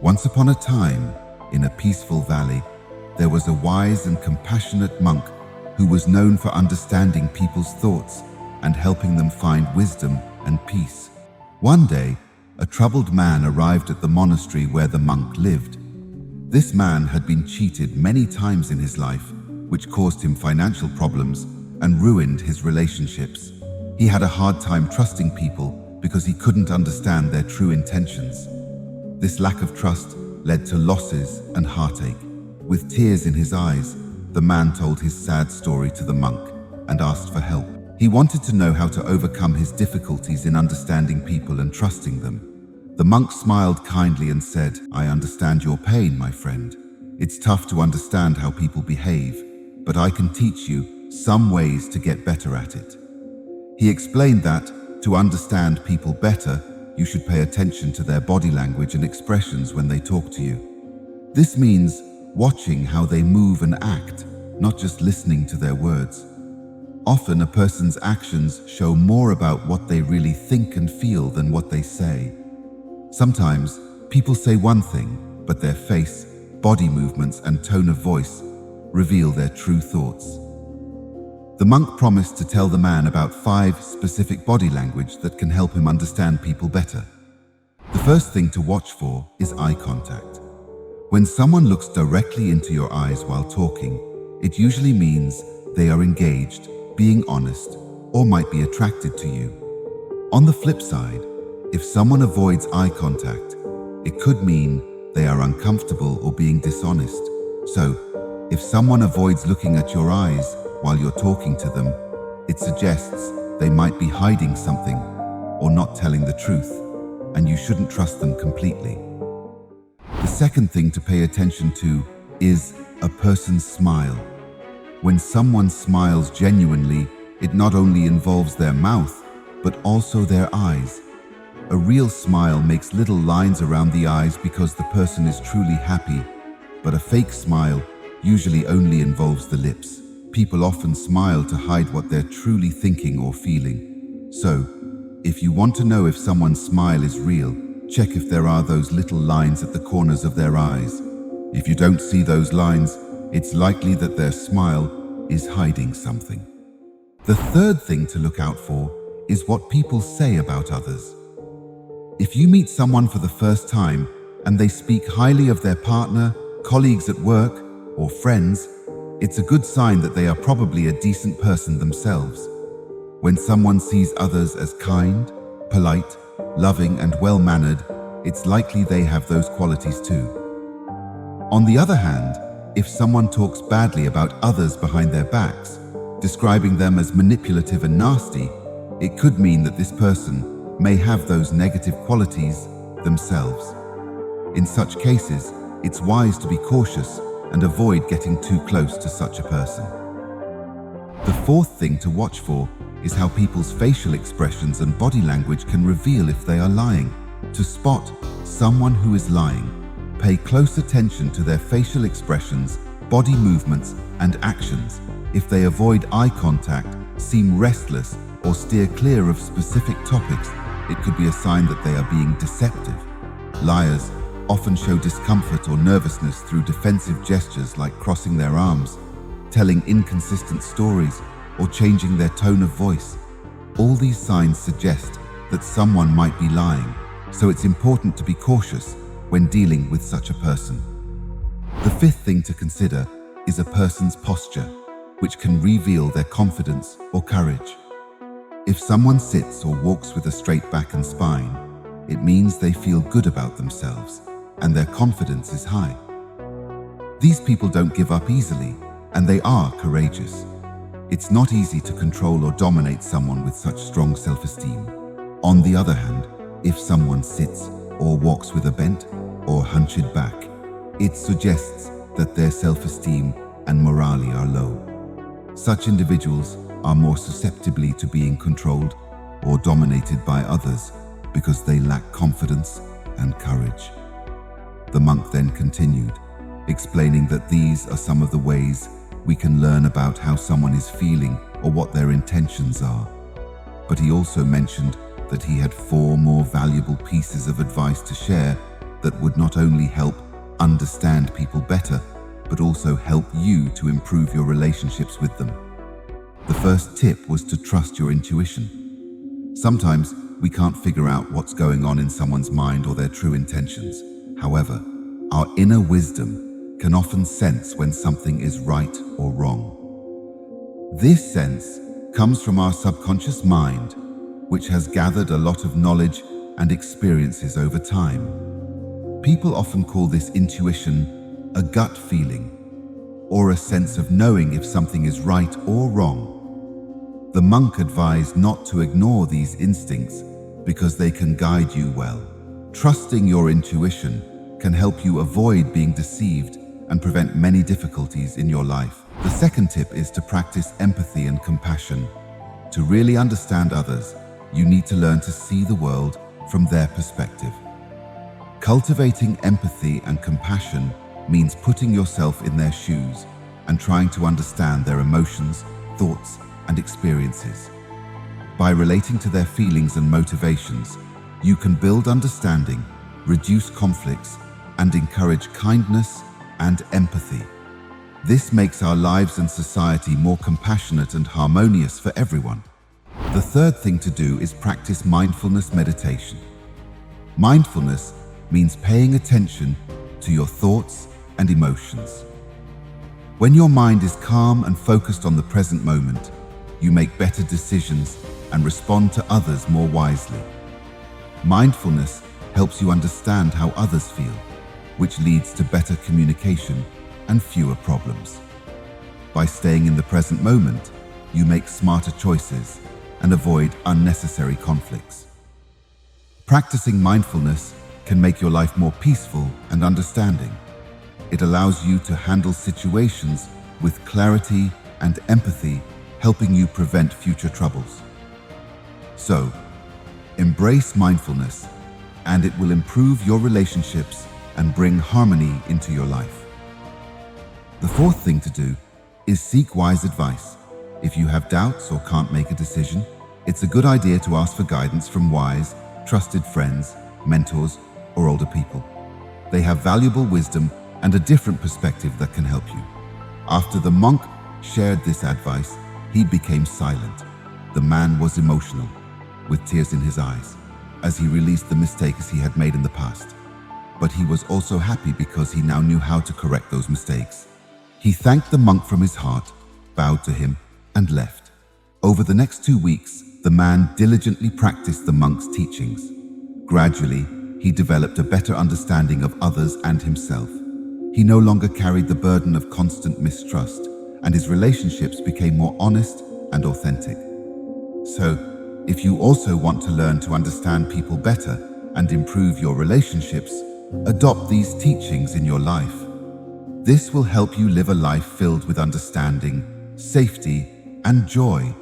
Once upon a time, in a peaceful valley, there was a wise and compassionate monk who was known for understanding people's thoughts and helping them find wisdom and peace. One day, a troubled man arrived at the monastery where the monk lived. This man had been cheated many times in his life, which caused him financial problems and ruined his relationships. He had a hard time trusting people because he couldn't understand their true intentions. This lack of trust led to losses and heartache. With tears in his eyes, the man told his sad story to the monk and asked for help. He wanted to know how to overcome his difficulties in understanding people and trusting them. The monk smiled kindly and said, "I understand your pain, my friend. It's tough to understand how people behave, but I can teach you some ways to get better at it." He explained that, to understand people better, you should pay attention to their body language and expressions when they talk to you. This means watching how they move and act, not just listening to their words. Often a person's actions show more about what they really think and feel than what they say. Sometimes people say one thing, but their face, body movements, and tone of voice reveal their true thoughts. The monk promised to tell the man about 5 specific body language that can help him understand people better. The first thing to watch for is eye contact. When someone looks directly into your eyes while talking, it usually means they are engaged, being honest, or might be attracted to you. On the flip side, if someone avoids eye contact, it could mean they are uncomfortable or being dishonest. So, if someone avoids looking at your eyes while you're talking to them, it suggests they might be hiding something or not telling the truth, and you shouldn't trust them completely. The second thing to pay attention to is a person's smile. When someone smiles genuinely, it not only involves their mouth, but also their eyes. A real smile makes little lines around the eyes because the person is truly happy, but a fake smile usually only involves the lips. People often smile to hide what they're truly thinking or feeling. So, if you want to know if someone's smile is real, check if there are those little lines at the corners of their eyes. If you don't see those lines, it's likely that their smile is hiding something. The third thing to look out for is what people say about others. If you meet someone for the first time and they speak highly of their partner, colleagues at work, or friends, it's a good sign that they are probably a decent person themselves. When someone sees others as kind, polite, loving, and well-mannered, it's likely they have those qualities too. On the other hand, if someone talks badly about others behind their backs, describing them as manipulative and nasty, it could mean that this person may have those negative qualities themselves. In such cases, it's wise to be cautious and avoid getting too close to such a person. The fourth thing to watch for is how people's facial expressions and body language can reveal if they are lying. To spot someone who is lying, pay close attention to their facial expressions, body movements, and actions. If they avoid eye contact, seem restless, or steer clear of specific topics, it could be a sign that they are being deceptive. Liars often show discomfort or nervousness through defensive gestures like crossing their arms, telling inconsistent stories, or changing their tone of voice. All these signs suggest that someone might be lying, so it's important to be cautious when dealing with such a person. The fifth thing to consider is a person's posture, which can reveal their confidence or courage. If someone sits or walks with a straight back and spine, it means they feel good about themselves and their confidence is high. These people don't give up easily, and they are courageous. It's not easy to control or dominate someone with such strong self-esteem. On the other hand, if someone sits or walks with a bent or hunched back, it suggests that their self-esteem and morale are low. Such individuals are more susceptible to being controlled or dominated by others because they lack confidence and courage. The monk then continued, explaining that these are some of the ways we can learn about how someone is feeling or what their intentions are. But he also mentioned that he had 4 more valuable pieces of advice to share that would not only help understand people better, but also help you to improve your relationships with them. The first tip was to trust your intuition. Sometimes we can't figure out what's going on in someone's mind or their true intentions. However, our inner wisdom can often sense when something is right or wrong. This sense comes from our subconscious mind, which has gathered a lot of knowledge and experiences over time. People often call this intuition a gut feeling, or a sense of knowing if something is right or wrong. The monk advised not to ignore these instincts because they can guide you well. Trusting your intuition can help you avoid being deceived and prevent many difficulties in your life. The second tip is to practice empathy and compassion. To really understand others, you need to learn to see the world from their perspective. Cultivating empathy and compassion means putting yourself in their shoes and trying to understand their emotions, thoughts, and experiences. By relating to their feelings and motivations, you can build understanding, reduce conflicts, and encourage kindness and empathy. This makes our lives and society more compassionate and harmonious for everyone. The third thing to do is practice mindfulness meditation. Mindfulness means paying attention to your thoughts and emotions. When your mind is calm and focused on the present moment, you make better decisions and respond to others more wisely. Mindfulness helps you understand how others feel, which leads to better communication and fewer problems. By staying in the present moment, you make smarter choices and avoid unnecessary conflicts. Practicing mindfulness can make your life more peaceful and understanding. It allows you to handle situations with clarity and empathy, helping you prevent future troubles. So, embrace mindfulness, and it will improve your relationships and bring harmony into your life. The fourth thing to do is seek wise advice. If you have doubts or can't make a decision, it's a good idea to ask for guidance from wise, trusted friends, mentors, or older people. They have valuable wisdom and a different perspective that can help you. After the monk shared this advice, he became silent. The man was emotional, with tears in his eyes, as he released the mistakes he had made in the past. But he was also happy because he now knew how to correct those mistakes. He thanked the monk from his heart, bowed to him, and left. Over the next 2 weeks, the man diligently practiced the monk's teachings. Gradually, he developed a better understanding of others and himself. He no longer carried the burden of constant mistrust, and his relationships became more honest and authentic. So, if you also want to learn to understand people better and improve your relationships, adopt these teachings in your life. This will help you live a life filled with understanding, safety, and joy.